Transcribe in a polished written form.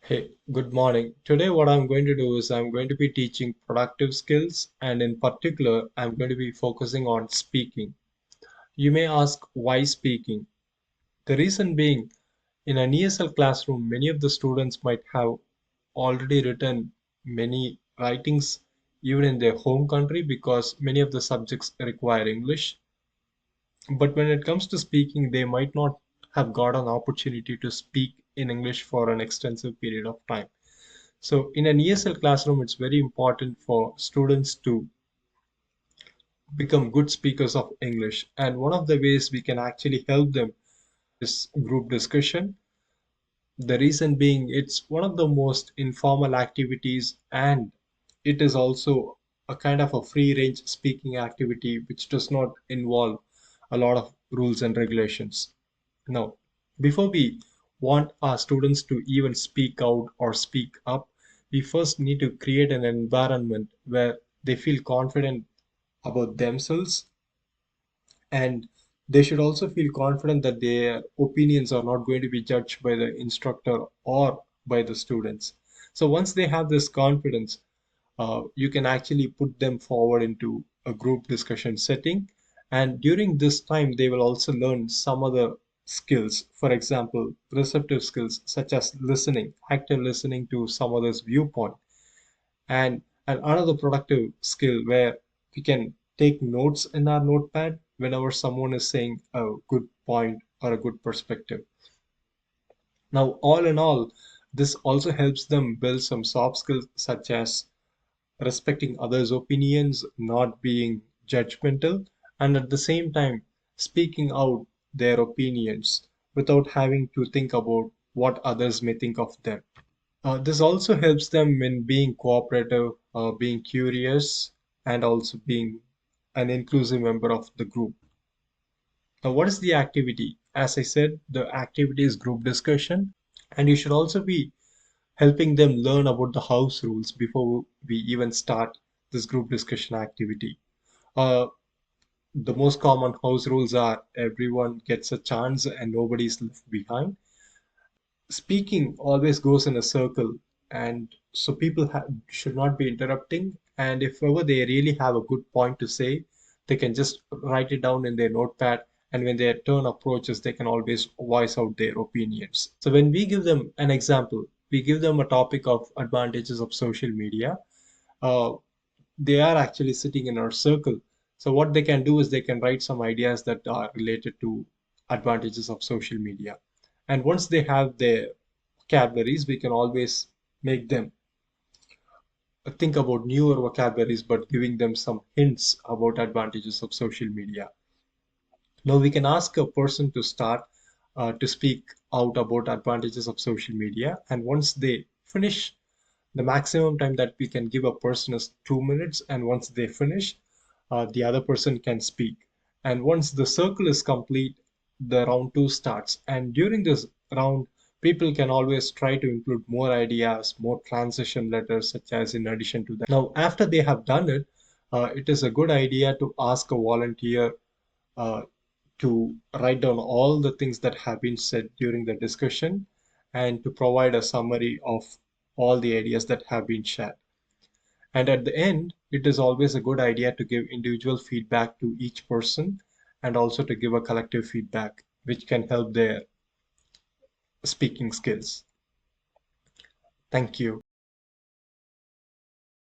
Hey, good morning. Today, what I'm going to do is I'm going to be teaching productive skills, and in particular, I'm going to be focusing on speaking. You may ask, why speaking? The reason being, in an ESL classroom, many of the students might have already written many writings even in their home country because many of the subjects require English. But when it comes to speaking, they might not have got an opportunity to speak in English for an extensive period of time. So in an ESL classroom, it's very important for students to become good speakers of English. And one of the ways we can actually help them is group discussion. The reason being, it's one of the most informal activities, and it is also a kind of a free range speaking activity which does not involve a lot of rules and regulations. Now, before we want our students to even speak out or speak up, we first need to create an environment where they feel confident about themselves, and they should also feel confident that their opinions are not going to be judged by the instructor or by the students. So once they have this confidence, you can actually put them forward into a group discussion setting. And during this time, they will also learn some other skills. For example, receptive skills such as listening, active listening to some other's viewpoint, and another productive skill where we can take notes in our notepad whenever someone is saying a good point or a good perspective. Now, all in all, this also helps them build some soft skills such as respecting others' opinions, not being judgmental, and at the same time speaking out their opinions without having to think about what others may think of them. This also helps them in being cooperative, being curious, and also being an inclusive member of the group. Now, what is the activity? As I said, the activity is group discussion, and you should also be helping them learn about the house rules before we even start this group discussion activity. Uh, the most common house rules are everyone gets a chance and nobody's left behind. Speaking always goes in a circle, and so people should not be interrupting. And if ever they really have a good point to say, they can just write it down in their notepad. And when their turn approaches, they can always voice out their opinions. So when we give them an example, we give them a topic of advantages of social media. Uh, they are actually sitting in our circle. So what they can do is they can write some ideas that are related to advantages of social media. And once they have their vocabularies, we can always make them think about newer vocabularies, but giving them some hints about advantages of social media. Now we can ask a person to start to speak out about advantages of social media, and once they finish, the maximum time that we can give a person is 2 minutes, and once they finish, the other person can speak. And once the circle is complete, the round two starts. And during this round, people can always try to include more ideas, more transition letters, such as in addition to that. Now, after they have done it, it is a good idea to ask a volunteer uh, to write down all the things that have been said during the discussion and to provide a summary of all the ideas that have been shared. And at the end, it is always a good idea to give individual feedback to each person and also to give a collective feedback, which can help their speaking skills. Thank you.